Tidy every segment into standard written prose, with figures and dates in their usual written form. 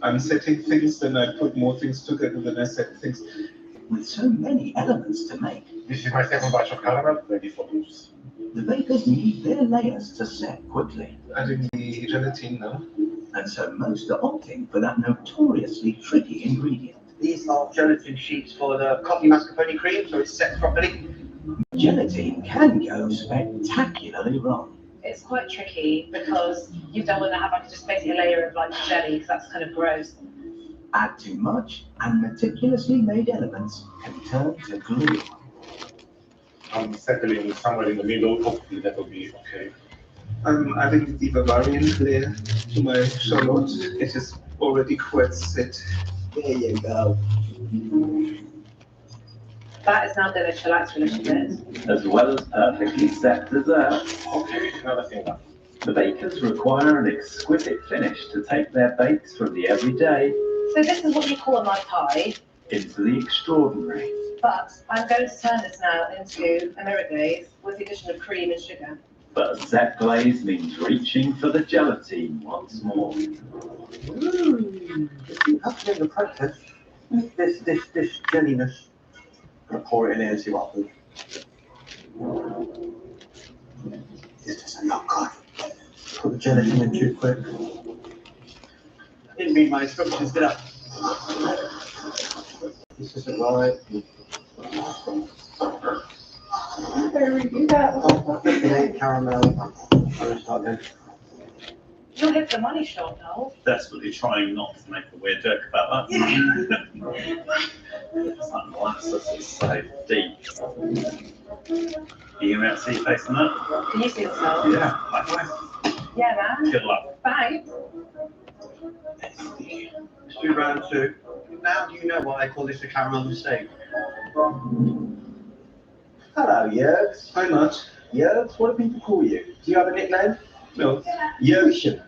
I'm setting things, then I put more things together, then I set things. With so many elements to make, this is my second batch of caramel ready for use. The bakers need their layers to set quickly. Adding the gelatin now. And so most are opting for that notoriously tricky ingredient. These are gelatin sheets for the coffee mascarpone cream, so it's set properly. Gelatin can go spectacularly wrong. It's quite tricky because you don't want to have like just basically a layer of like jelly, because that's kind of gross. Add too much, and meticulously made elements can turn to glue. I'm settling somewhere in the middle. Hopefully that will be okay. I'm adding the Bavarian layer to my shallot. It is already quite set. There you go. That is now going to chillax for a little bit. As well as perfectly set dessert. Okay, another thing now. The bakers require an exquisite finish to take their bakes from the everyday. So this is what you call a mud pie. Into the extraordinary. But I'm going to turn this now into a mirror glaze with the addition of cream and sugar. But a set glaze means reaching for the gelatine once more. That's in the process. This jelliness. I'm going to pour it in here and see what happens. This doesn't look good. Put the gelatin in too quick. I didn't read my instructions, did I? This isn't right. Caramel. You'll hit the money shot now. Desperately trying not to make a weird joke about that. It's like molasses, it's so deep. You can see your face on that? Can you see yourself? Yeah, high five. Yeah, man. Good luck. Thanks. Let's do round two. Now do you know why I call this a caramel mistake? Hello, Yergs. Hi, Matt. Yergs, what do people call you? Do you have a nickname? No. Yergchen.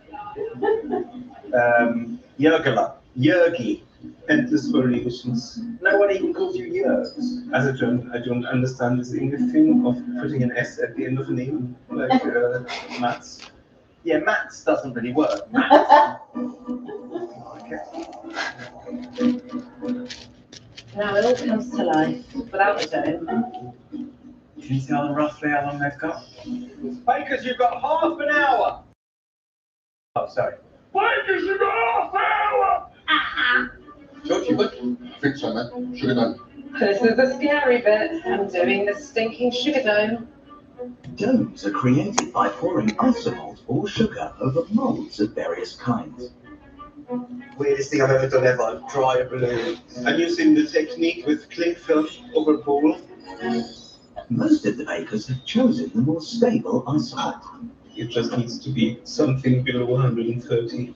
Yergala. Yergi. Endless variations. No one even calls you Yergs. As I don't understand this English thing of putting an S at the end of a name, like Mats. Yeah, Mats doesn't really work. Mats. Okay. Now it all comes to life without a dough. Can you tell them roughly how long they've got? Bakers, you've got half an hour. Oh, sorry. Bakers, you got half hour! George, you good? I think so, man. Sugar done. This is the scary bit. I'm doing the stinking sugar dome. Domes are created by pouring isomalt or sugar over molds of various kinds. Weirdest thing I've ever done ever, dry a balloon. I'm using the technique with cling film over bowl. Most of the bakers have chosen the more stable isomalt. It just needs to be something below 130.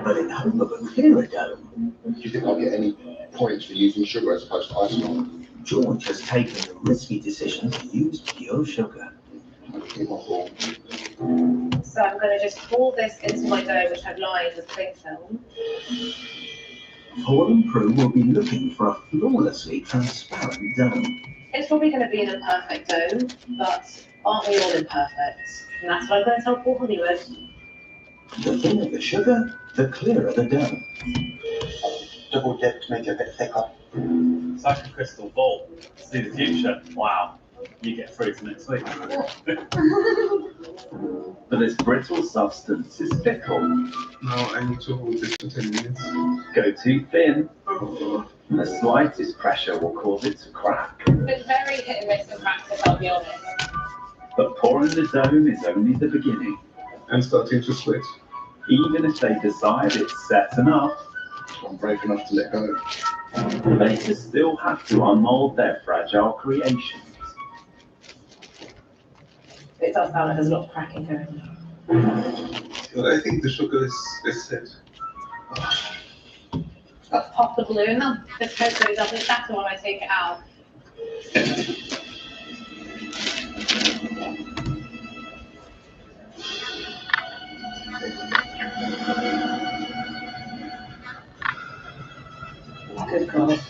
But in hope of a clearer dome, Do you think I'll get any points for using sugar as opposed to isomalt? George has taken the risky decision to use pure sugar. Keep my ball. So I'm going to just pour this into my dough, which I've lined with cling film. Paul and Prue will be looking for a flawlessly transparent dome. It's probably going to be an imperfect dome, but aren't we all imperfect? And that's what I'm going to tell Paul Hollywood. The thinner the sugar, the clearer the dough. Double dip to make it a bit thicker. It's like a crystal ball. See the future. Wow. You get through to next week. But this brittle substance is fickle. Now I need to hold this for 10 minutes. Go too thin. The slightest pressure will cause it to crack. It's very hit and miss in practice, I'll be honest. But pouring the dome is only the beginning. I'm starting to sweat. Even if they decide it's set enough, I'm brave enough to let go. the bakers still have to unmold their fragile creations. It does sound like there's a lot of cracking going on. Well, I think the sugar is set. Let's pop the balloon. This cocoa doesn't shatter when I take it out. Good God.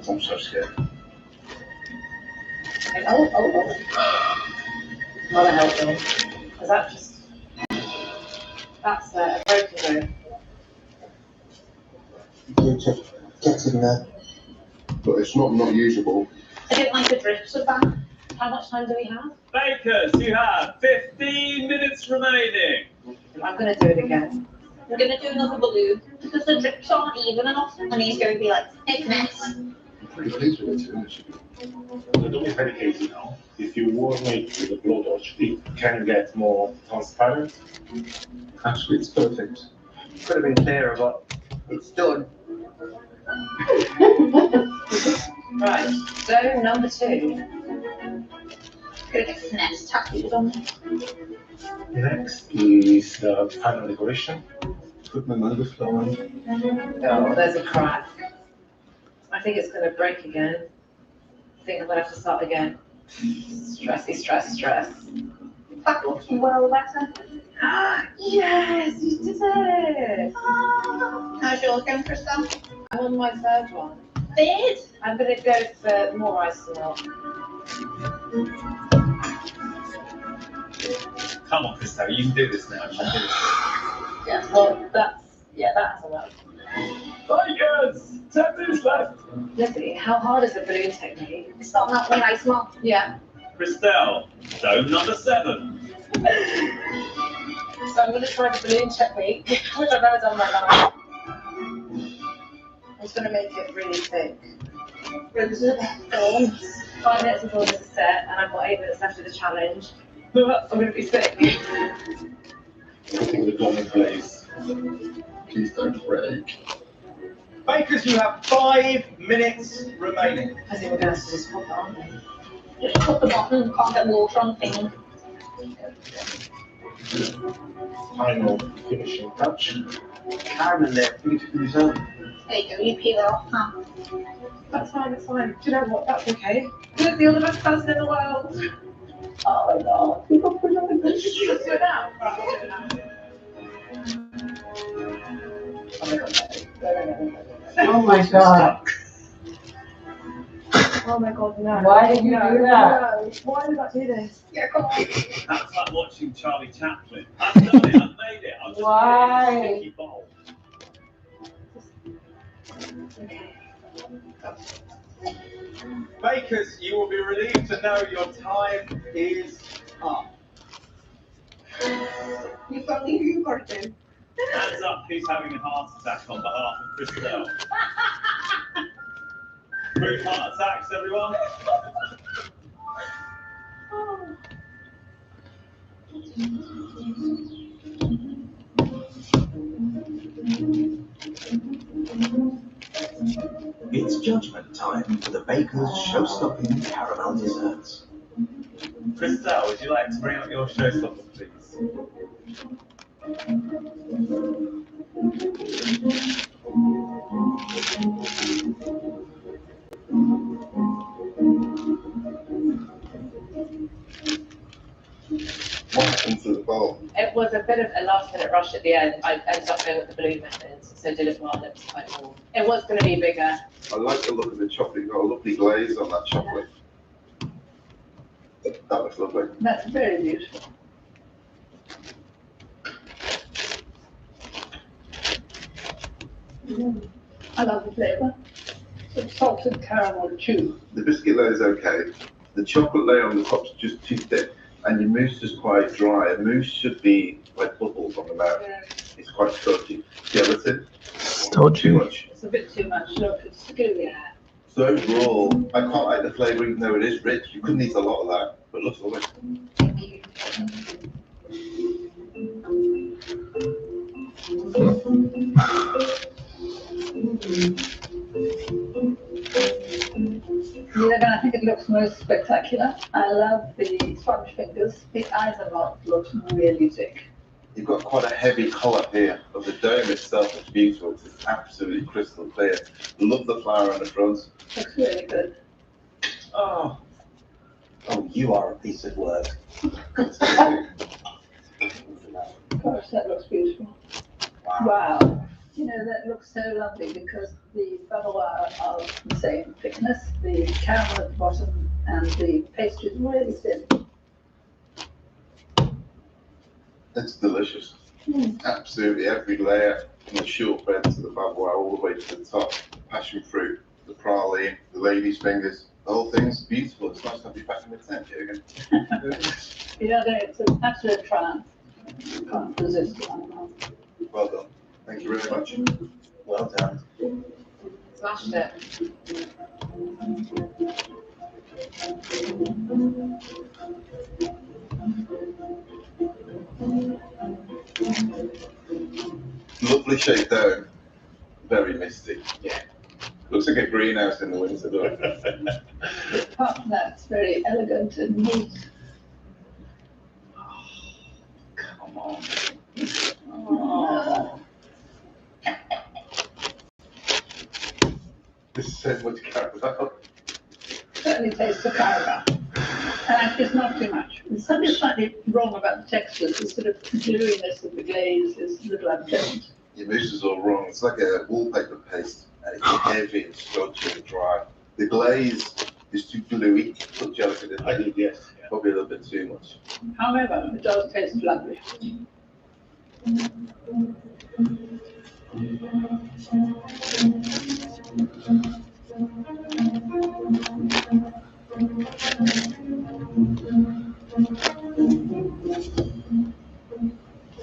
I'm so scared. Oh. Not a helping. Because that's a broken go. You just get in there. But it's not usable. I don't like the drips of that. How much time do we have? Bakers, you have 15 minutes remaining. I'm going to do it again. I'm going to do another balloon because the drips aren't even enough and he's going to be like, it's mess. I'm pretty pleased with it, too, actually. The dome is very easy now. If you warm it with a blowtorch, it can get more transparent. Actually, it's perfect. Could have been clearer, but it's done. Right, so number 2. Going to get some nice tattoos on me. Next is the final decoration. Put my mother flowing. Oh, there's a crack. I think it's going to break again. I think I'm going to have to start again. Stress. That looks well better. Yes, you did it! How's yours going, Crystal? I'm on my 3rd one. Third? I'm going to go for more ice milk. Come on, Christo, you can do this now. You can do this. Yeah, well, that hasn't worked. Bakers, 10 minutes left. Lizzie, how hard is the balloon technique? It's not that one ice milk. Yeah. Christelle, dome number 7. So I'm going to try the balloon technique, which I've never done like that. I'm just going to make it really thick. 5 minutes until this is set, and I've got 8 minutes left of the challenge. I'm going to be sick. Putting the dome in place. Please don't break. Bakers, you have 5 minutes remaining. I think we're going to have to just pop it on there. Just put the bottom, can't get water on thing. Final finishing touch. Caramel there, beautiful result. There you go, you peel it off now. That's fine. Do you know what? That's okay. You're the best person in the world. Oh my god. People put on the just do it now. Oh my god. Oh my god, no. Why did you do that? No. Why did I do this? Yeah, come on. That's like watching Charlie Chaplin. I've done it, I've made it. I've just Why? made a sticky bowl. Bakers, you will be relieved to know your time is up. You got to do your birthday. Hands up, who's having a heart attack on behalf of Christelle? Group heart attacks, everyone. It's judgment time for the baker's show-stopping caramel desserts. Christelle, would you like to bring up your showstopper, please? What happened to the bowl? It was a bit of a last minute rush at the end. I ended up going with the balloon method, so did it while it was quite warm. It was going to be bigger. I like the look of the chocolate. You've got a lovely glaze on that chocolate. That looks lovely. That's very beautiful. I love the flavour. It's salted caramel too. The biscuit layer is okay. The chocolate layer on the top is just too thick, and your mousse is quite dry. A mousse should be like bubbles on the mouth. It's quite stodgy. Gelatin. Too much. It's a bit too much. Look, it's gooey. So overall, I quite like the flavour, even though it is rich. You couldn't eat a lot of that, but it looks lovely. Thank you. I think it looks most spectacular. I love the sponge fingers. The eyes are not looks really thick. You've got quite a heavy colour here of the dome itself. It's beautiful. It's absolutely crystal clear. Love the flower on the front. Looks really good. Oh, you are a piece of work. Gosh, that looks beautiful. Wow. You know, that looks so lovely because the bubble wire are the same thickness, the caramel at the bottom and the pastry is really thin. It's delicious. Absolutely every layer from the shortbread to the bubble wire all the way to the top. Passion fruit, the praline, the lady's fingers, the whole thing's beautiful. It's nice to have you back in the tent here again. Yeah, it's an absolute triumph. Can't resist it. Well done. Thank you very much. Well done. Smashed it. Lovely shake down. Very misty. Yeah. Looks like a greenhouse in the winter though. Apart from that, it's very elegant and neat. Come on. Oh. There's so much caramel. Certainly tastes the caramel. And actually, it's not too much. There's something slightly wrong about the textures. The sort of gluiness of the glaze is a little unpleasant. Your mousse is all wrong. It's like a wallpaper paste, and it's heavy and stodgy and dry. The glaze is too gluey. Put gelatin in I there. did, yes. Yeah. Probably a little bit too much. However, it does taste lovely.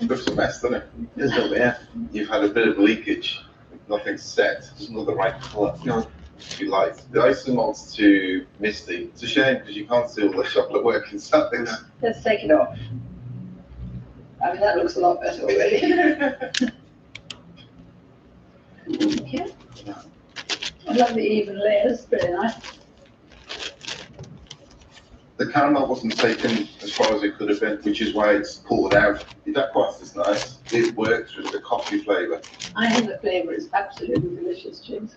Looks a mess, doesn't it? It's a little bit, yeah. You've had a bit of leakage. Nothing's set. It's not the right colour. No. You like. The icing malt's too misty. It's a shame because you can't see all the chocolate work inside. Let's take it off. I mean, that looks a lot better already. Yeah. I love the even layers, very nice. The caramel wasn't taken as far as it could have been, which is why it's pulled out. The dacquoise is nice. It works with the coffee flavour. I think the flavour is absolutely delicious, James.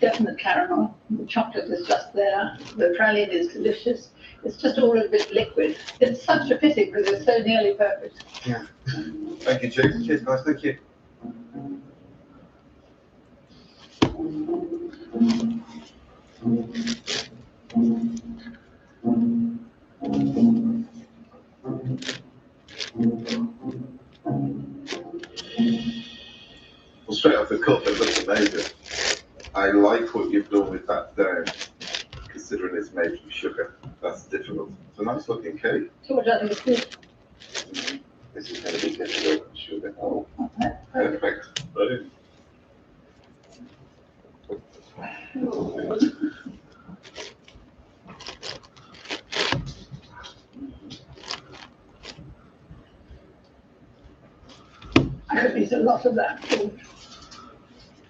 Definite caramel. The chocolate is just there. The praline is delicious. It's just all a bit liquid. It's such a pity because it's so nearly perfect. Yeah. Thank you, Jake. Cheers, guys. Thank you. Well, straight off the cuff, it looks amazing. I like what you've done with that down, considering it's made from sugar. That's difficult. It's a nice looking cake. George, I think it's good. This is going to be difficult with sugar. Oh, Okay. perfect. Brilliant. I could eat a lot of that, George.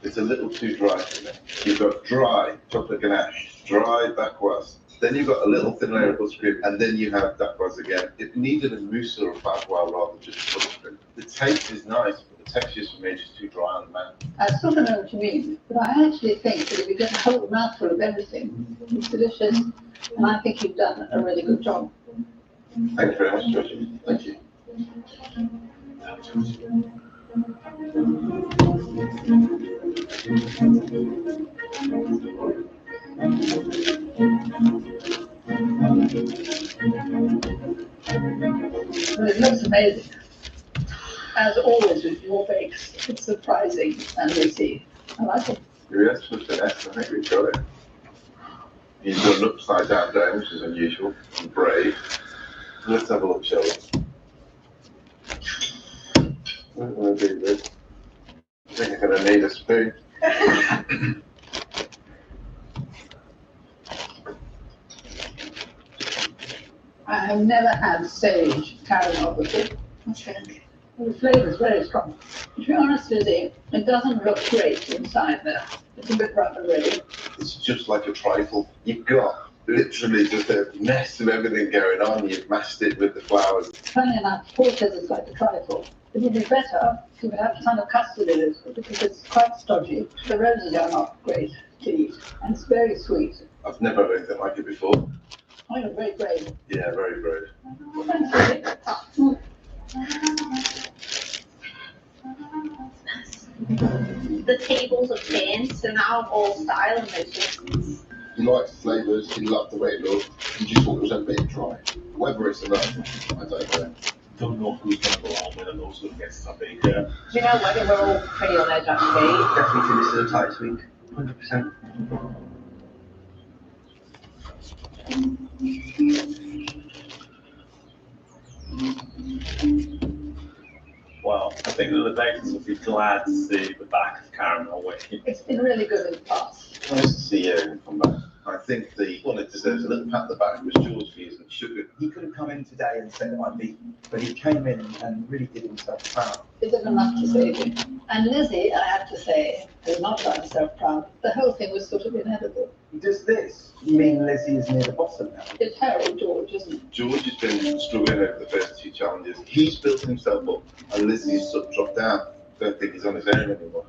It's a little too dry for me. You've got dry chocolate ganache, dry dacquoise, then you've got a little thin layer of buttercream, and then you have dacquoise again. It needed a mousse or a bavois rather than just buttercream. The taste is nice, but the texture for me is just too dry on the mouth. I still don't know what you mean, but I actually think that if you get a whole mouthful of everything, it's delicious, and I think you've done a really good job. Thank you very much, Georgie. Thank you. Well, it looks amazing. As always with your bakes, it's surprising and witty. I like it. Yes, with finesse, I think we've got it. You've done an upside down down, which is unusual and brave. Let's have a look, shall we? I'm going to do this. I think I'm going to need a spoon. I have never had sage caramel before. Okay. The flavour is very strong. To be honest with you, it doesn't look great inside there. It's a bit rough already. It's just like a trifle. You've got literally just a mess of everything going on. You've mashed it with the flowers. Funny enough, Paul says it's like a trifle. It would be better if you have a ton of custard in it because it's quite stodgy. The roses are not great to eat, and it's very sweet. I've never had anything like it before. Oh, you're very brave. Yeah, very brave. Oh, thanks, Lily. The tables have changed, so now all style and motion. He liked the flavours, he loved the way it looked, he just thought it was a bit dry. Whether it's enough, I don't know. Don't know who's gonna go out with and also get something. Yeah. Do you know what? We're all pretty on edge actually. Definitely think this is a tight week. 100%. Well, I think that the bakers will be glad to see the back of Caramel Wiki. It's been really good in the past. Nice to see you come back. I think the one that deserves a little pat on the back was George for using sugar. He could have come in today and said it I'd beaten, but he came in and really did himself proud. Is it enough to save him? And Lizzie, I have to say, has not done herself proud. The whole thing was sort of inedible. Does this mean Lizzie is near the bottom now? It's Harold George, isn't it? George has been struggling over the first two challenges. He's built himself up, and Lizzie's sort of dropped down. Don't think he's on his own anymore.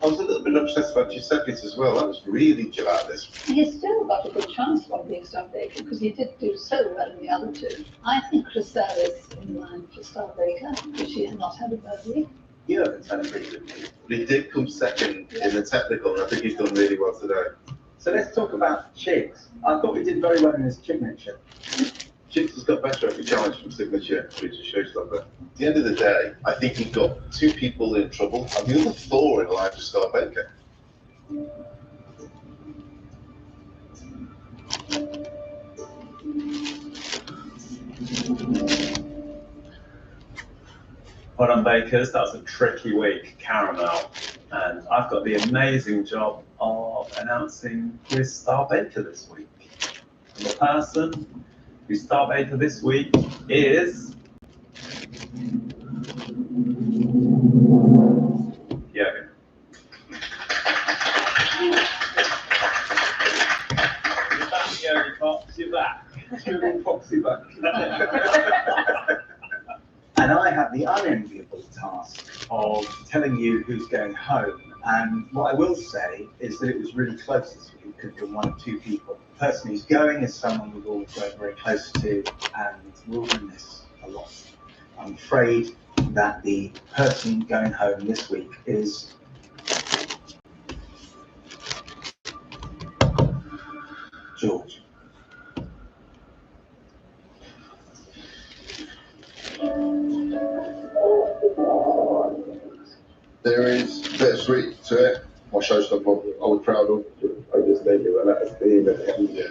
I was a little bit obsessed about Giuseppe's as well. That was really gelatinous. He's still got a good chance of being Star Baker because he did do so well in the other two. I think Chriselle is in line for Star Baker because she has not had a bad week. Jürgen's had a pretty good week. He did come second in the technical, and I think he's done really well today. So let's talk about Chiggs. I thought we did very well in his signature. Chicks has got better every challenge from signature, which is showstopper. At the end of the day, I think he got two people in trouble, and the other four in line for Star Baker. Well done, bakers. That was a tricky week, Caramel. And I've got the amazing job of announcing who is Star Baker this week. And the person who's Star Baker this week is Jürgen. You're back, Jürgen Fox. You're back. Jürgen Foxy back. And I have the unenviable task of telling you who's going home. And what I will say is that it was really close this week. It could have been one of two people. The person who's going is someone we've all grown very close to and will miss a lot. I'm afraid that the person going home this week is George. There is bittersweet to it. My showstopper, I was proud of. I just think it was at the yeah.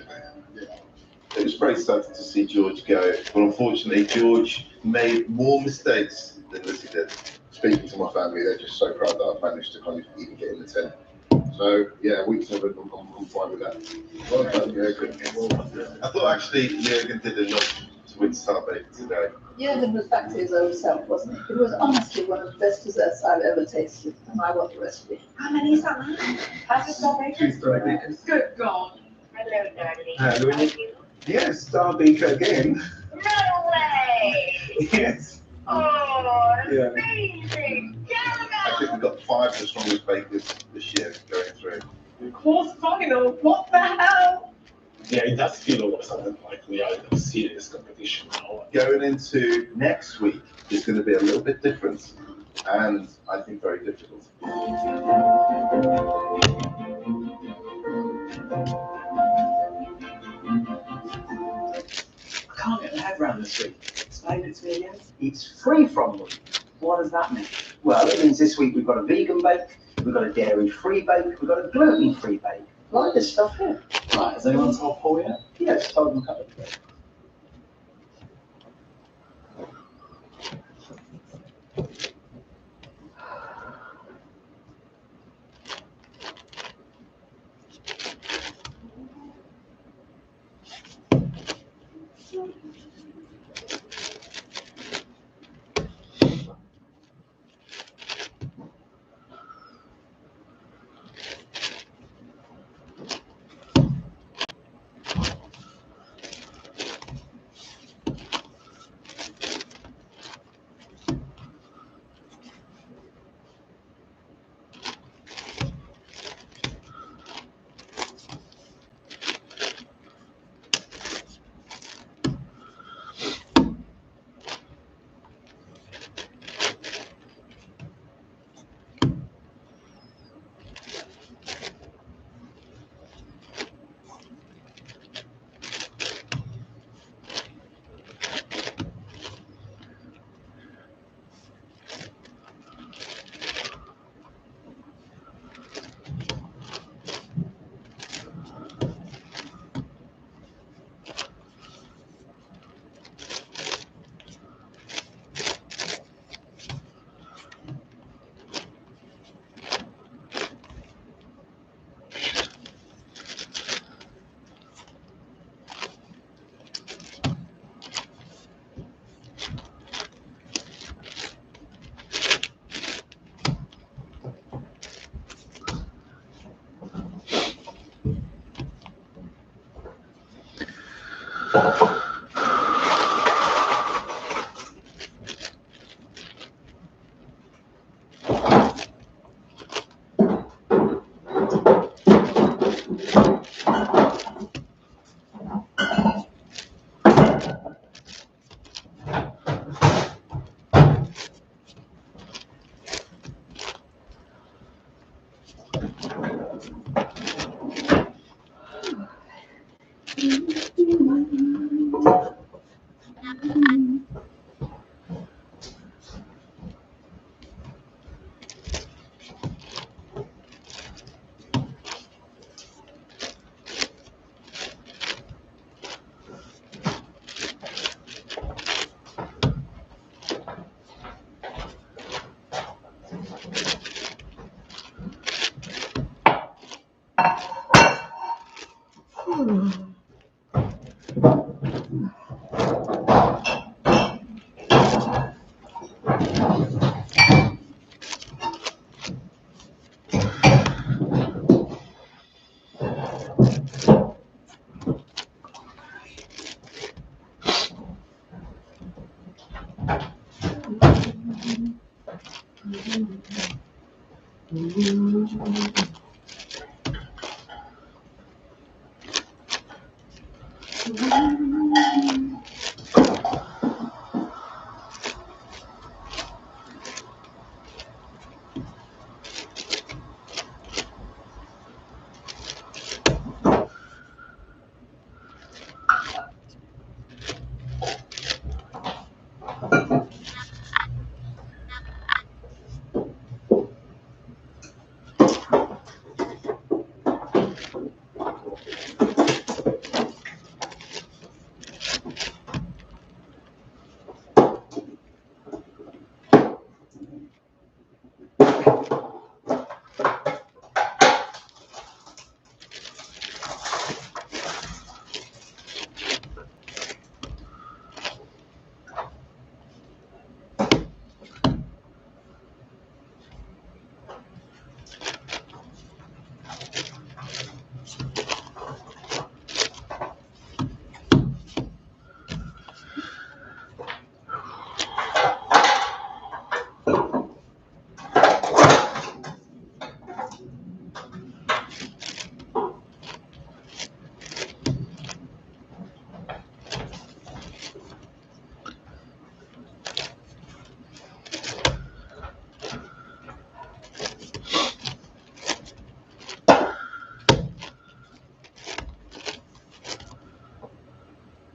It was very sad to see George go, but unfortunately, George made more mistakes than Lizzie did. Speaking to my family, they're just so proud that I've managed to kind of even get in the 10. So, yeah, week 7, I'm fine with that. Well done, Jürgen. I thought actually Jürgen did enough to win Star Baker today. Jürgen was back to his old self, wasn't he? It was honestly one of the best desserts I've ever tasted, and I want the recipe. How many is that now? How's it Star Baker? 2 Star Bakers. Good God. Hello, darling. Hello. How are you? Yes, Star Baker again. No way! Yes. Oh, Yeah. amazing! I think we've got 5 of the strongest bakers this year going through. Course final. What the hell? Yeah, it does feel like something like we are in a serious competition now. Going into next week is going to be a little bit different, and I think very difficult. I can't get my head around this week. Explain it to me again. It's free from week. What does that mean? Well, it means this week we've got a vegan bake, we've got a dairy-free bake, we've got a gluten-free bake. Like this stuff here. Right, has anyone told Paul yet? Yes, told him a couple of days.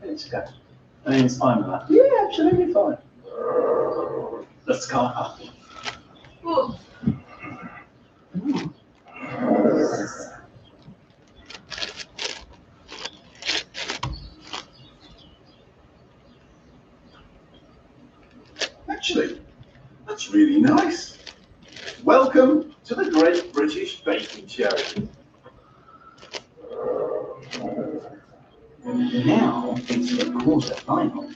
It's good. I mean, it's fine with that. Yeah, absolutely fine. Let's go up. Ooh. Actually, that's really nice. Welcome to the Great British Baking Show. Now it's the quarter-final.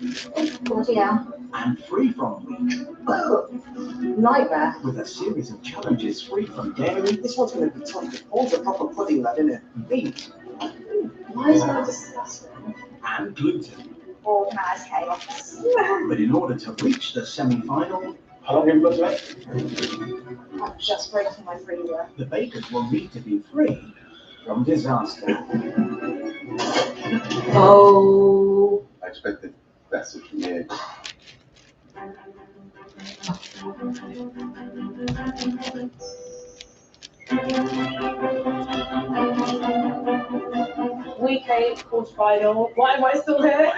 Bloody hell. And free-from week. Nightmare. With a series of challenges free from dairy. This one's going to be tough. All's a proper pudding, lad, isn't it? Meat. Why is that disgusting? And gluten. Organised chaos. But in order to reach the semi-final, How long have you got left? I'm just breaking my freezer. the bakers will need to be free from disaster. Oh. I expected better from you. Week 8, quarterfinal. Why am I still here?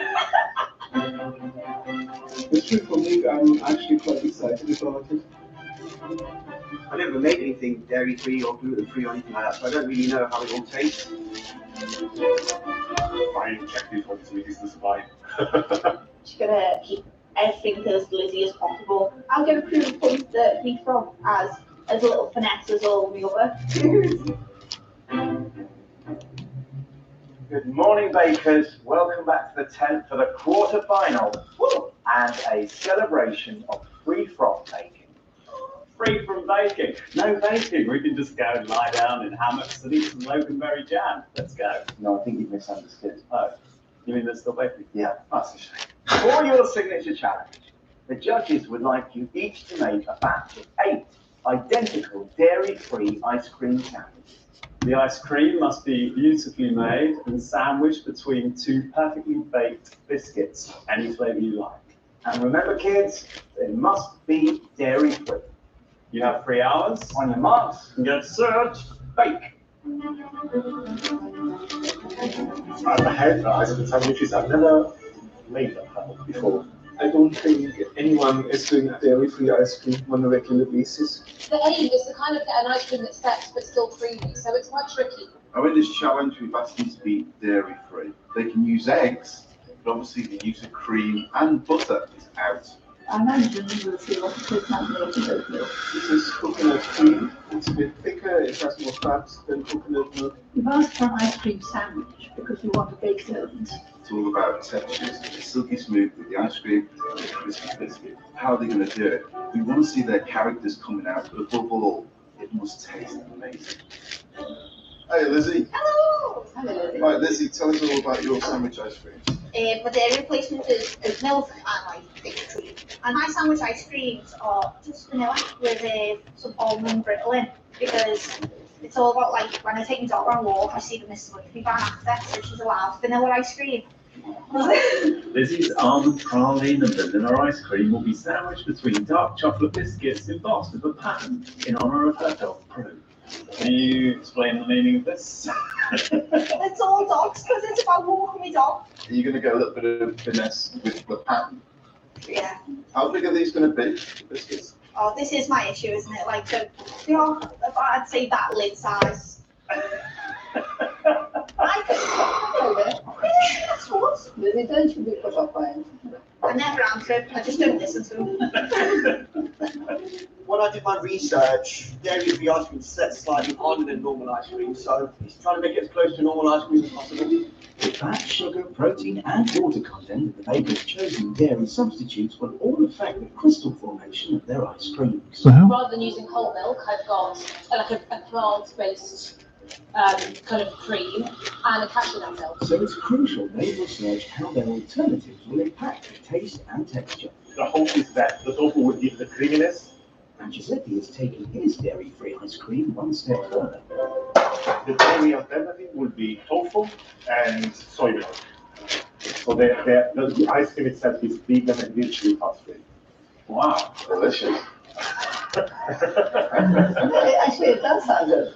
The truth for me, I'm actually quite excited about it. I never made anything dairy-free or gluten-free or anything like that, so I don't really know how it all tastes. Fine, check this one, sweet is to survive. Just gonna keep everything as glizzy as possible. I'll give a crew of points that free from as a little finesse as all the other. Good morning, bakers. Welcome back to the tent for the quarter-final and a celebration of free-from baking. Free from baking. No baking. We can just go and lie down in hammocks and eat some loganberry jam. Let's go. No, I think you've misunderstood. Oh, You mean they're still baking? Yeah, that's a shame. For your signature challenge, the judges would like you each to make a batch of 8 identical dairy-free ice cream sandwiches. The ice cream must be beautifully made and sandwiched between 2 perfectly baked biscuits, any flavour you like. And remember, kids, they must be dairy-free. You have 3 hours. On your marks, Get set, bake. I've had ice cream sandwiches. I've never made them before. I don't think anyone is doing dairy-free ice cream on a regular basis. The aim is to kind of get an ice cream that's set but still creamy, so it's quite tricky. I mean, this challenge, we've asked them to be dairy-free. They can use eggs, but obviously the use of cream and butter is out. I imagine we'll see what it is like later, don't we? This is coconut cream. It's a bit thicker, it has more fat than coconut milk. You've asked for an ice cream sandwich because you want a baked element. It's all about textures. It's silky smooth with the ice cream and the crispy biscuit. How are they going to do it? We want to see their characters coming out, but above all, it must taste amazing. Hey, Lizzie. Hello! Hello, Lily. Right, Lizzie, tell us all about your sandwich ice cream. My dairy replacement is milk and like thick cream. And my sandwich ice creams are just vanilla with some almond brittle in, because it's all about, like, when I take my dog on a walk, I see the Mrs. Whitby van after, so she's allowed vanilla ice cream. Lizzie's almond praline and vanilla ice cream will be sandwiched between dark chocolate biscuits embossed with a pattern in honour of her dog Prue. Can you explain the meaning of this? It's all dogs, because it's about walking my dog. Are you going to get a little bit of finesse with the pattern? Yeah. How big are these going to be, the biscuits? Oh, this is my issue, isn't it? Like, so, you know, I'd say that lid size. I think that's what. Lily, don't you be put off by it. I never answer. I just don't listen to him. When I did my research, dairy-free ice cream is set slightly harder than normal ice cream, so it's trying to make it as close to normal ice cream as possible. The fat, sugar, protein and water content of the baker's chosen dairy substitutes will all affect the crystal formation of their ice creams. Rather than using whole milk, I've got like a plant-based kind of cream and a cashew nut milk. So it's crucial they research how their alternatives will impact the taste and texture. The hope is that the tofu will give the creaminess. And Giuseppe is taking his dairy-free ice cream one step further. The dairy alternative will be tofu and soy milk. So the ice cream itself is vegan and virtually fat-free. Wow. Delicious. Actually, it does sound good.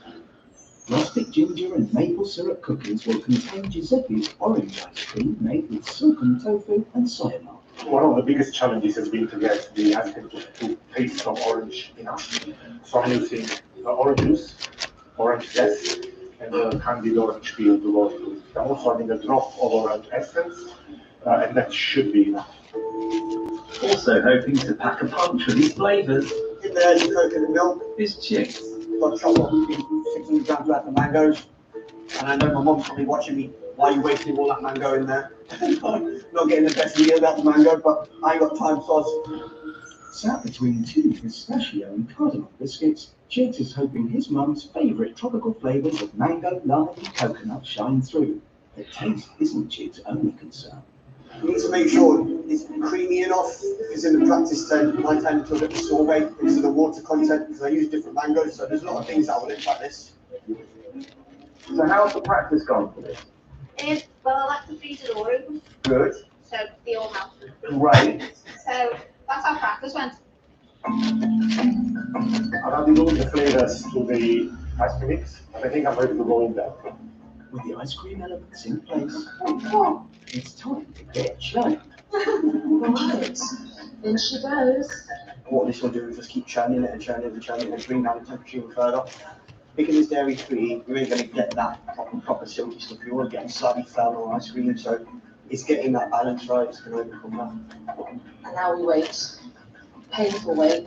Rustic ginger and maple syrup cookies will contain Giuseppe's orange ice cream made with silken tofu and soya milk. One of the biggest challenges has been to get the ice cream to taste some orange enough. So I'm using orange juice, orange zest, and the candied orange peel to go through it. I'm also adding a drop of orange essence, and that should be enough. Also hoping to pack a punch with these flavours In there, the coconut milk, is chicks. got chocolate, 16 grams worth of mangoes. And I know my mum's probably watching me, why are you wasting all that mango in there? Not getting the best yield out of the mango, but I ain't got time, soz. Sat between 2 pistachio and cardamom biscuits, Chicks is hoping his mum's favourite tropical flavours of mango, lime and coconut shine through. The taste isn't Chicks' only concern. You need to make sure it's creamy enough, because in the practice tent, I tend to look at sorbet because of the water content, because I use different mangoes, so there's a lot of things that will impact this. So how's the practice gone for this? Well, I left the freezer door open, Good. so they all have. Great. So that's how practice went. I'm adding all the flavors to the ice cream mix, and I think I'm ready to go in there. With the ice cream elements in place, it's time to get churned. Right, in she goes. What this will do is just keep churning it and churning it and churning it and bring down the temperature even further. Because it's dairy free, you ain't going to get that proper silky stuff. You're all getting slightly firmer ice cream, so it's getting that balance right. It's going to overcome that. And now we wait. Painful wait.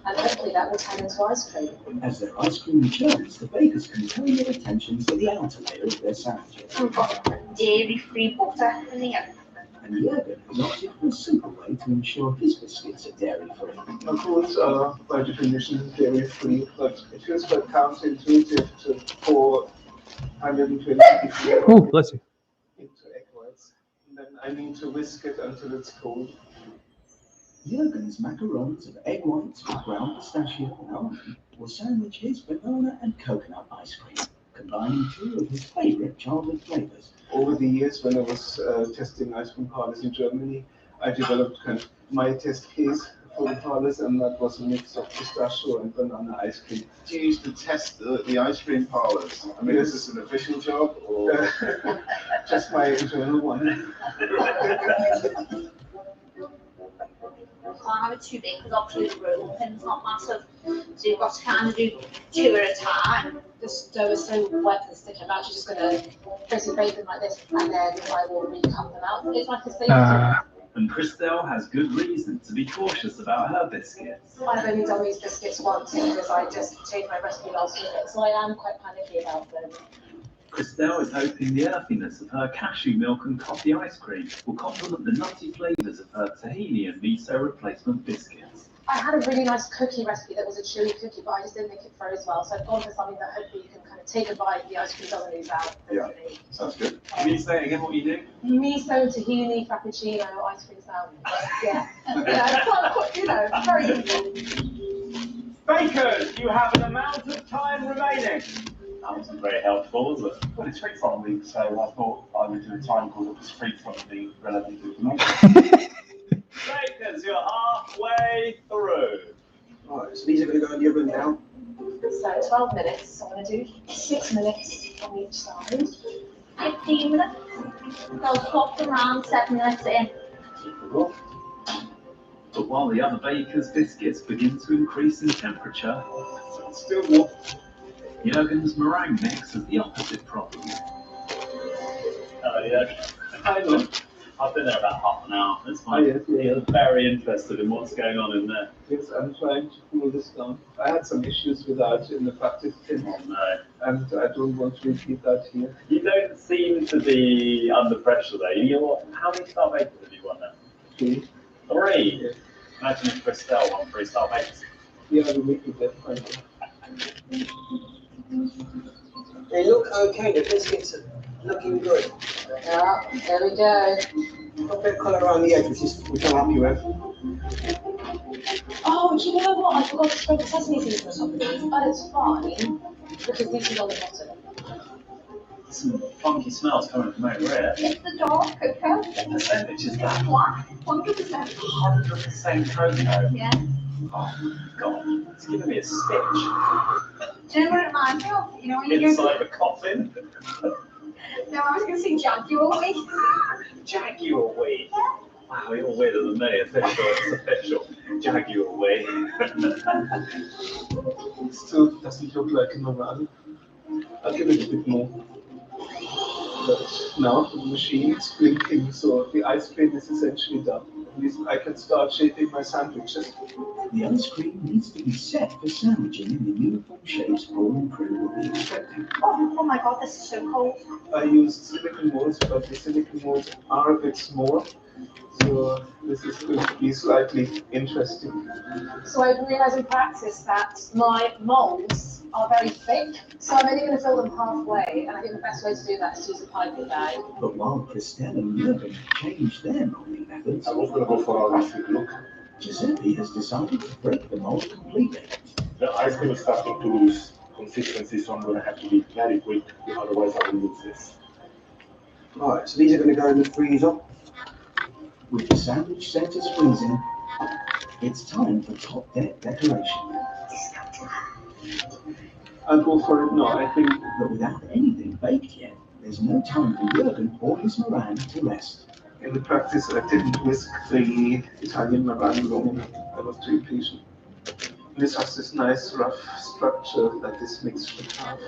And hopefully that will turn into ice cream. As their ice cream churns, the bakers can turn their attention to the outer layer of their sandwiches. We've got dairy-free butter in here. And Jürgen has opted for a simple way to ensure his biscuits are dairy-free. Of course, by definition, dairy-free, but it feels quite counterintuitive to pour 120 degrees Oh, bless you. into egg whites. I need to whisk it until it's cold. Jürgen's macarons of egg whites with ground pistachio and almond will sandwich his banana and coconut ice cream, combining two of his favourite childhood flavours. Over the years, when I was testing ice cream parlors in Germany, I developed kind of my test case for the parlors, and that was a mix of pistachio and banana ice cream. Do you use to test the ice cream parlors? I mean, is this an official job or just my internal one? Can't have it too big because obviously the rolling pin's not massive, so you've got to kind of do 2 at a time. This dough is so wet and sticky. I'm actually just going to basically bake them like this, and then I will re-cut them out. It's like a steak. And Christelle has good reason to be cautious about her biscuits. I've only done these biscuits once because I just changed my recipe last minute, so I am quite panicky about them. Christelle is hoping the earthiness of her cashew milk and coffee ice cream will complement the nutty flavours of her tahini and miso replacement biscuits. I had a really nice cookie recipe that was a chewy cookie, but I just didn't make it froze well, so I've gone for something that hopefully you can kind of take a bite, the ice cream doesn't lose out. Yeah, sounds good. Can you say again what you do? Miso, tahini, frappuccino, ice cream sandwich. Yeah. Very easy. Bakers, you have an amount of time remaining. That wasn't very helpful, was it? Well, it's free from me, so I thought I would do a time call that was free from the relevant information. Bakers, you're halfway through. Right, so these are going to go in the oven now. So 12 minutes, so I'm going to do 6 minutes on each side. 15 minutes. They'll swap them around 7 minutes in. But while the other baker's biscuits begin to increase in temperature, Still warm. Jürgen's meringue mix has the opposite problem. Oh, yeah. I know. I've been there about half an hour. It's Oh, fine. yes, yeah. You're very interested in what's going on in there. Yes, I'm trying to cool this down. I had some issues with that in the practice tin, Oh no. and I don't want to repeat that here. You don't seem to be under pressure though. How many star bakers have you won now? 3. 3? Yes. Imagine if Christelle won 3 star bakers. Yeah, we make it that final. They look okay, the biscuits are looking good. Yeah, there we go. Got a bit of colour around the edge, which I'm happy with. Oh, do you know what? I forgot to sprinkle sesame seeds on top of these, but it's fine because these are on the bottom. Some funky smells coming from over here. It's the dark cocoa. What percentage is that? Black, 100%. 100% cocoa. Yeah. Oh my god, it's giving me a stitch. Do you know what it reminds me of? You know when you go Inside to... of a coffin. No, I was going to say Jaguar week. Jaguar weed. Wow, you're weirder than me. Official, it's official. Jaguar weed. It still doesn't look like a meringue. I'll give it a bit more. But now the machine is blinking, so the ice cream is essentially done. At least I can start shaping my sandwiches. The ice cream needs to be set for sandwiching in the uniform shapes Paul and crew will be expecting. Oh my god, this is so cold. I used silicone molds, but the silicone molds are a bit small, so this is going to be slightly interesting. So I realised in practice that my molds are very thick, so I'm only going to fill them halfway, and I think the best way to do that is to use a piping bag. But while Christelle and Jürgen change their molding methods, I was going to go for a classic look. Giuseppe has decided to break the mold completely. The ice cream is starting to lose consistency, so I'm going to have to be very quick, otherwise I will lose this. Right, so these are going to go in the freezer. With the sandwich centers freezing, it's time for top deck decoration. I'll go for it now, I think. But without anything baked yet, there's no time for Jürgen or his meringue to rest. In the practice, I didn't whisk the Italian meringue long enough. I was too impatient. This has this nice rough structure that this mix should have.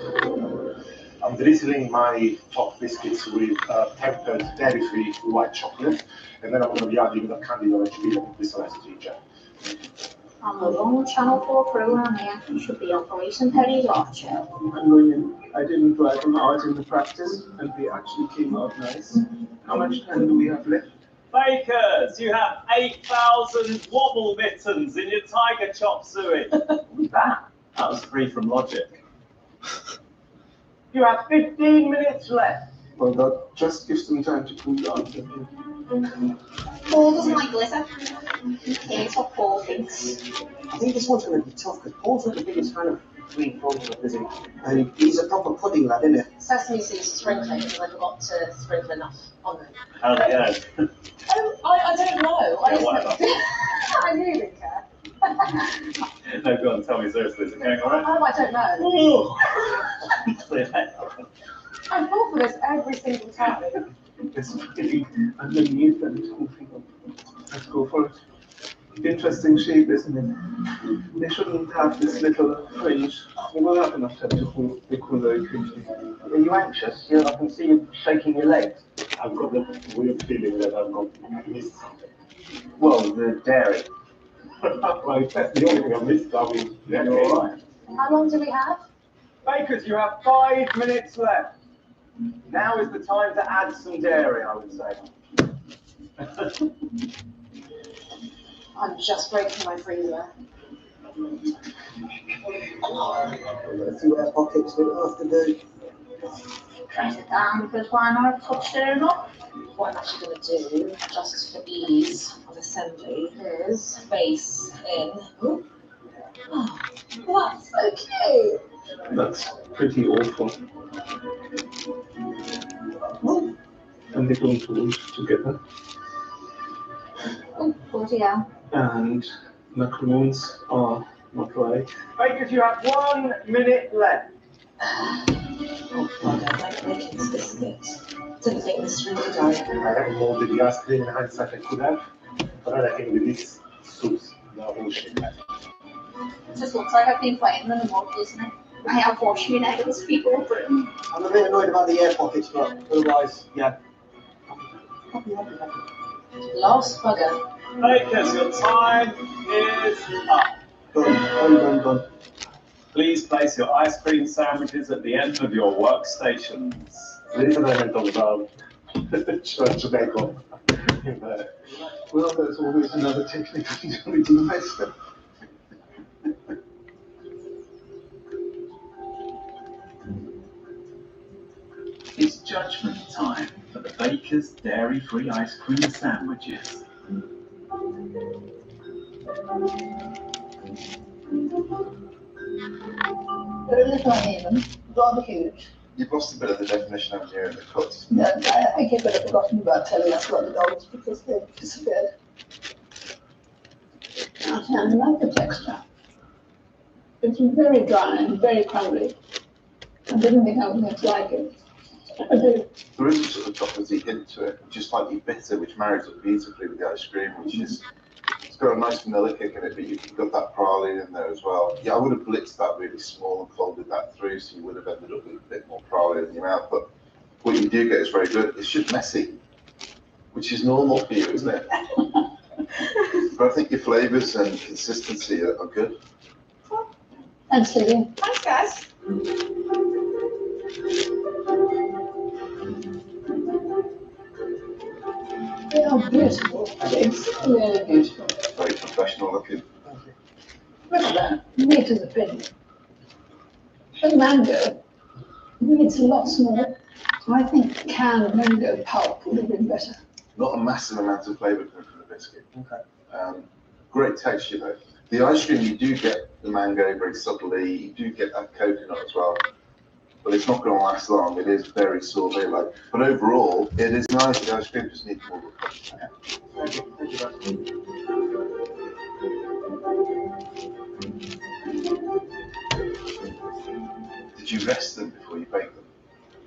I'm drizzling my top biscuits with tempered dairy-free white chocolate, and then I'm going to be adding the candied orange peel and crystallized ginger. On the long Channel 4 program here, you should be Operation Perry's Archer. I'm going in. I didn't try them out in the practice, and they actually came out nice. How much time do we have left? Bakers, you have 8,000 wobble mittens in your tiger chop suey. What was that? That was free from Logic. You have 15 minutes left. Well, that just gives them time to cool down. Paul doesn't like glitter. Here's what Paul thinks. I think this one's going to be tough because Paul's not the biggest fan of free from stuff, is he? And he's a proper pudding lad, isn't he? Sesame seeds sprinkling because I forgot to sprinkle enough on them. How's it going? I don't know. Yeah, whatever. I really don't care. No, go on, tell me seriously, is it going alright? I don't know. Oh. I fall for this every single time. It's really underneath and goofy. Let's go for it. Interesting shape, isn't it? They shouldn't have this little fringe. We will have enough time to be cool very quickly. Are you anxious? You know, I can see you shaking your legs. I've got the weird feeling that I've got missed something. Well, the dairy. Right, that's the only thing I missed. I mean, yeah, You're all right. How long do we have? Bakers, you have 5 minutes left. Now is the time to add some dairy, I would say. I'm just breaking my freezer. Let's see what our pockets will have to do. Press it down because why not touch it enough? What I'm actually going to do, just for ease of assembly, is face in. Oh, that's okay. That's pretty awful. And they don't hold together. Oh, bloody hell. And macaroons are not right. Bakers, you have 1 minute left. Oh, God, I like making this biscuit. Didn't think this through, did I? I haven't molded the ice cream in hindsight I could have, but I reckon with this soups, the whole shit. It just looks like I've been playing them in the mud, doesn't it? I have washed my nails before, but I'm a bit annoyed about the air pockets, but otherwise, yeah. Happy. Last bugger. Bakers, your time is up. Done. Please place your ice cream sandwiches at the end of your workstations. There is an element of church bacon in there. Well, there's always another technical device. It's judgment time for the Baker's dairy-free ice cream sandwiches. Very little uneven, rather huge. You've lost a bit of the definition, haven't you, in the cuts? No, I think you could have forgotten about telling us about the dogs because they've disappeared. I like the texture. It's very dry and very crumbly. I didn't think I was going to like it. I do. There is a sort of chocolatey hint to it, which is slightly bitter, which marries up beautifully with the ice cream, which is, it's got a nice vanilla kick in it, but you've got that praline in there as well. Yeah, I would have blitzed that really small and folded that through, so you would have ended up with a bit more praline in your mouth, but what you do get is very good. It's just messy, which is normal for you, isn't it? But I think your flavours and consistency are good. Thanks, Lily. thanks, guys. They are beautiful. It's really beautiful. Very professional looking. Look at that. Neat as a pin. The mango needs a lot smaller. I think canned mango pulp would have been better. Not a massive amount of flavour coming from the biscuit. Okay. Great texture though. The ice cream, you do get the mango very subtly, you do get that coconut as well, but it's not going to last long. It is very sorbet-like, but overall, it is nice. The ice cream just needs more. Thank you. Did you rest them before you bake them?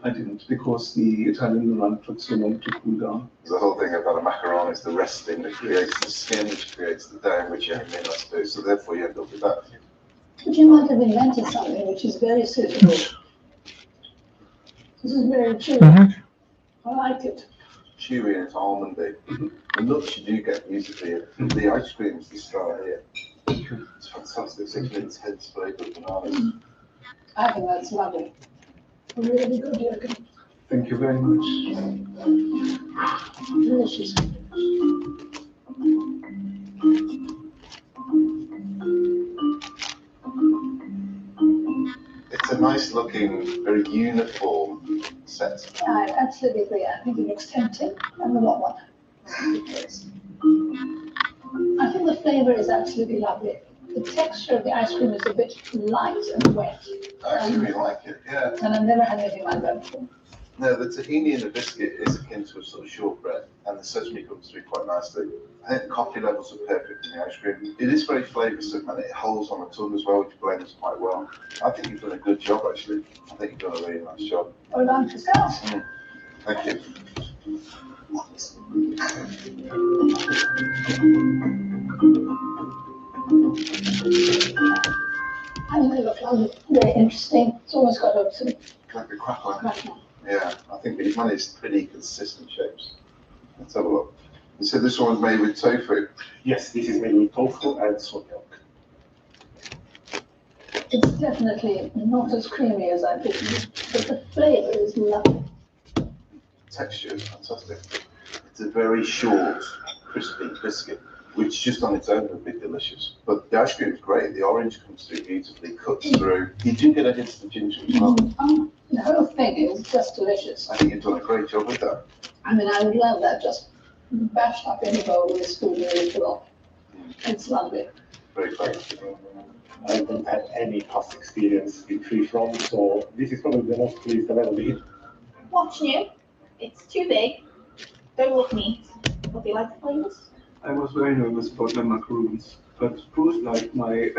I didn't, because the Italian one took so long to cool down. The whole thing about a macaron is the resting that creates the skin, which creates the dough, which you may not do, so therefore you end up with that. But you might have invented something which is very suitable. This is very chewy. I like it. Chewy and it's almondy. The nuts you do get beautifully. The ice cream is this style here. It's fantastic. It's like intense flavour of bananas. I think that's lovely. Really good, Jürgen. Thank you very much. Delicious. It's a nice looking, very uniform set. I absolutely agree. I think it looks tempting. And a lot one. I think the flavour is absolutely lovely. The texture of the ice cream is a bit light and wet. I actually really like it, yeah. And I've never had anything like that before. No, the tahini in the biscuit is akin to a sort of shortbread, and the sesame comes through quite nicely. I think the coffee levels are perfect in the ice cream. It is very flavoursome, and it holds on the tongue as well, which blends quite well. I think you've done a good job, actually. I think you've done a really nice job. Well done yourself. Thank you. I mean, they look lovely, very interesting. It's almost got a sort of Like a crackle. crackle. Yeah, I think you've managed pretty consistent shapes. Let's have a look. You said this one's made with tofu. Yes, this is made with tofu and soy milk. It's definitely not as creamy as I pictured, but the flavour is lovely. Texture is fantastic. It's a very short, crispy biscuit, which just on its own would be delicious. But the ice cream is great. The orange comes through beautifully, cuts through. You do get a hint of ginger as well. The whole thing is just delicious. I think you've done a great job with that. I mean, I would love that just bashed up in a bowl with a spoon and a little. It's lovely. Very great. I haven't had any past experience with free from, so this is probably the most pleased I've ever been. Watching you, it's too big. Don't look neat. But do you like the flavours? I was very nervous about my macaroons, but Bruce liked my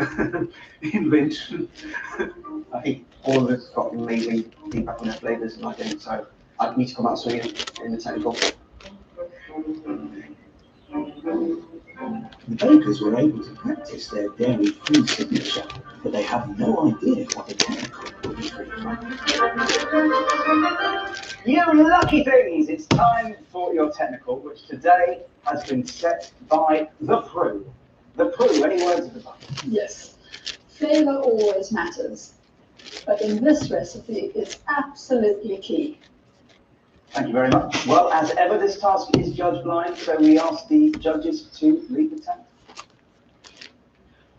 invention. I think all of us got amazing feedback on their flavours, and I think so. I need to come out soon in the technical. The bakers were able to practice their dairy-free signature, but they have no idea what the technical will be free from. You lucky things! It's time for your technical, which today has been set by the Prue. The Prue, any words of advice? Yes, flavour always matters, but in this recipe, it's absolutely key. Thank you very much. Well, as ever, this task is judge blind, so we ask the judges to lead the tent.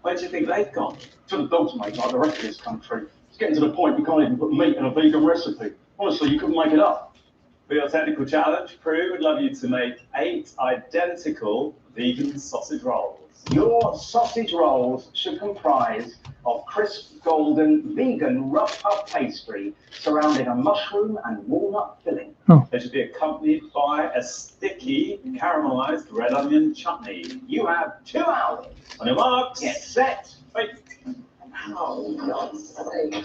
Where do you think they've gone? To the dogs, mate, like the rest of this country. It's getting to the point we can't even put meat in a vegan recipe. Honestly, you couldn't make it up. For your technical challenge, Prue would love you to make 8 identical vegan sausage rolls. Your sausage rolls should comprise of crisp, golden, vegan rough puff pastry surrounding a mushroom and walnut filling. They should be accompanied by a sticky, caramelized red onion chutney. You have 2 hours. On your marks, Get set. wait. Oh, God's sake.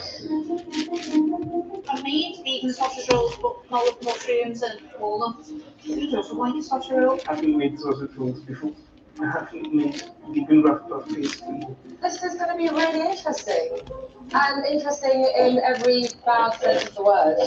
I made vegan sausage rolls, but not with mushrooms and walnuts. You just like a sausage roll? I haven't made sausage rolls before. I haven't made vegan rough puff pastry. This is going to be really interesting. And interesting in every bad sense of the word.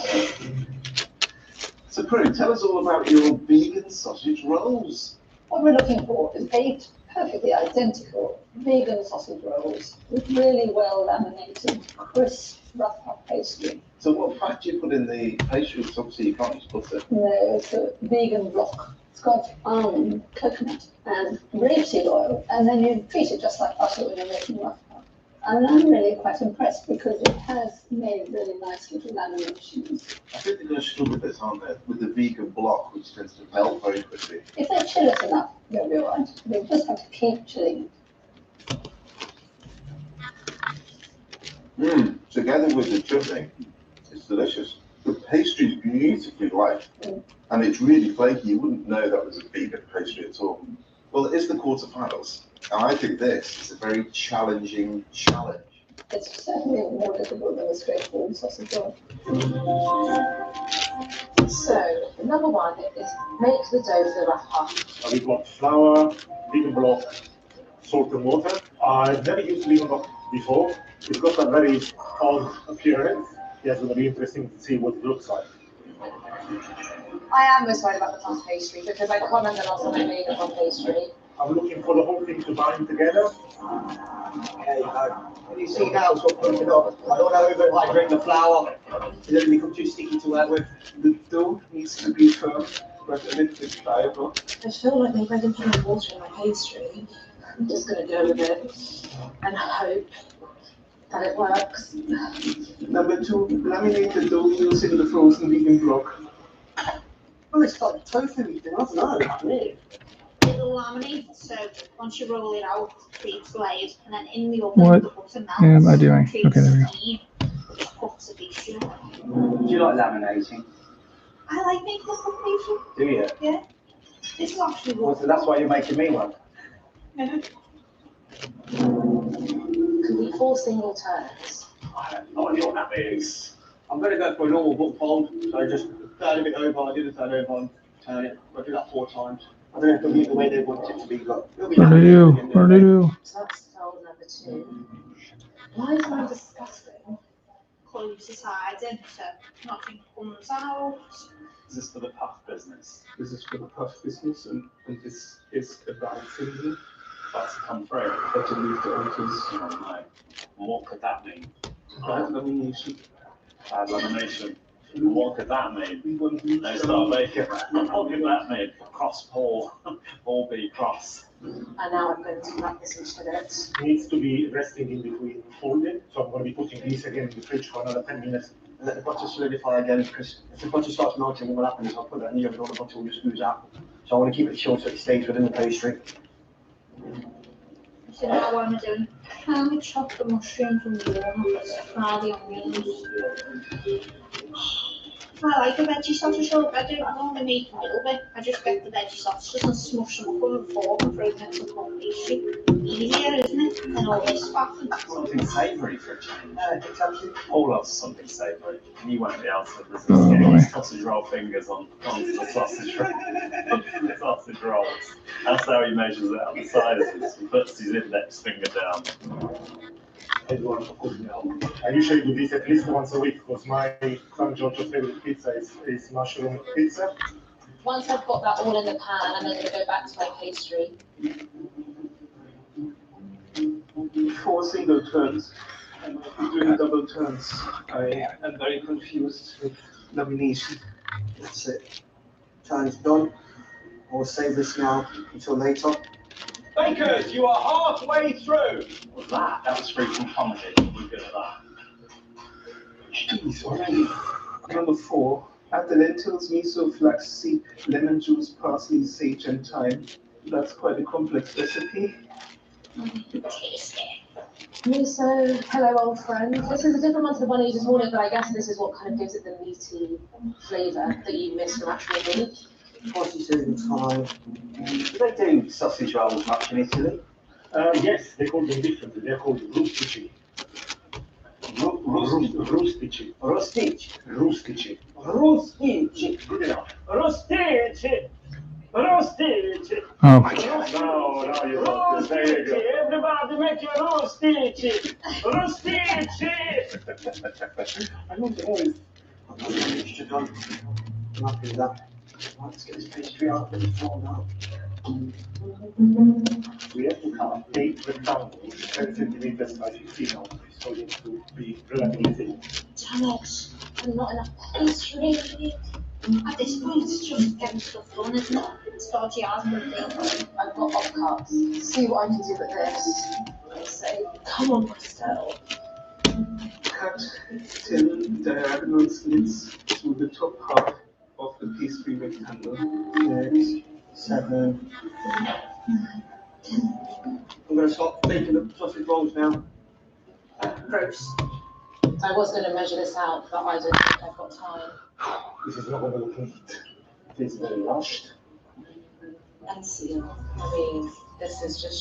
So, Prue, tell us all about your vegan sausage rolls. What we're looking for is 8 perfectly identical vegan sausage rolls with really well laminated, crisp, rough puff pastry. So, what fat do you put in the pastry? Because obviously you can't use butter. No, it's a vegan block. It's got almond, coconut, and rapeseed oil, and then you treat it just like butter when you're making rough puff. And I'm really quite impressed because it has made really nice little laminations. I think they're going to struggle with this, aren't they? With the vegan block, which tends to melt very quickly. If they chill it enough, they'll be all right. They just have to keep chilling it. Together with the chutney, it's delicious. The pastry's beautifully light, and it's really flaky. You wouldn't know that was a vegan pastry at all. Well, it is the quarterfinals, and I think this is a very challenging challenge. It's certainly more difficult than a straightforward sausage roll. So, number 1 is make the dough for the rough puff. We've got flour, vegan block, salt and water. I've never used vegan block before. It's got a very odd appearance. It's going to be interesting to see what it looks like. I am most worried about the puff pastry because I can't remember the last time I made a puff pastry. I'm looking for the whole thing to bind together. There you go. Can you see now what's working on? I don't know if I drink the flour. It doesn't become too sticky to work with. The dough needs to be firm, but a little bit pliable. I feel like maybe I didn't put any water in my pastry. I'm just going to go with it and hope that it works. Number 2, laminate the dough using the frozen vegan block. Well, it's like tofu thing, I don't know. Weird. It'll laminate, so once you roll it out, it creates layers, and then in the oven, What the butter melts. am I doing? Creates Okay, there we go. steam, which cooks the pastry. Do you like laminating? I like making the cooked pastry. Do you? Yeah. This is actually Well, so that's why you're making me one. Complete 4 single turns. I have no idea what that is. I'm going to go for a normal book fold, so just turn a bit over, I do the turn over, and turn it. I'll do that 4 times. I don't know if it'll be the way they want it to be, but it'll be What do I do? What do I do? So that's fold number 2. Why is that disgusting? close the sides in, so nothing comes out. Is this for the puff business? This is for the puff business, and this is a balancing That's come through. that to leave the entries. Oh no. What could that mean? Bad lamination. Bad lamination. What could that mean? We want to No start making. What could that mean? Cross Paul. Paul be cross. And now I'm going to wrap this into it. Needs to be resting in between folded, so I'm going to be putting this again in the fridge for another 10 minutes. And let the butter solidify again, because if the butter starts melting, what will happen is I'll put that in the oven, all the butter will just ooze out. So I want to keep it chilled so it stays within the pastry. So now what am I doing? Can we chop the mushrooms and the walnuts, fry the onions? I like the veggie sausage, so I don't want to make a little bit. I just get the veggie sausages and smush them up with a fork and throw them into the cold pastry. Easier, isn't it? Than all this stuff. Something savoury for a change. Exactly. Paul loves something savoury. You won't be able to resist Oh, getting boy. his sausage roll fingers on the sausage roll. The sausage rolls. That's how he measures it out the sizes. He puts his index finger down. Everyone, of course, now. I usually do this at least once a week because my son Giorgio's favorite pizza is mushroom pizza. Once I've got that all in the pan, I'm then going to go back to my pastry. 4 single turns. And doing double turns. I am very confused with lamination. That's it. Turn's done. I'll save this now until later. Bakers, you are halfway through. What's that? That was free from comedy. We're good at that. Jeez, already. Number 4. Add the lentils, miso, flaxseed, lemon juice, parsley, sage, and thyme. That's quite a complex recipe. Tasty. So, hello old friend. This is a different one to the one you just ordered, but I guess this is what kind of gives it the meaty flavour that you miss from actual meat. 47 time. Do they do sausage rolls much in Italy? Yes, they call them differently. They're called rustici. Rustici. Rostic. Rustici. Rostic. Good enough. Rustici. Rustici. Oh my god. No, you got it. There you go. Everybody make your rustici. Rustici. I don't know. I'm not finished to done. I'm happy with that. Right, let's get this pastry out and formed out. We have to cut 8 rectangles, 10 centimeters by 15 ounces, so it needs to be relatively thin. Damn it. And not enough pastry. At this point, it's just getting stuff done, isn't it? It's dodgy as the thing. I've got offcuts. See what I can do with this. I say, come on, Christelle. Cut thin diagonal slits through the top half of the pastry rectangle. 6, 7. I'm going to start making the sausage rolls now. Gross. I was going to measure this out, but I don't think I've got time. This is not going to look neat. It is very rushed. And seal. I mean, this is just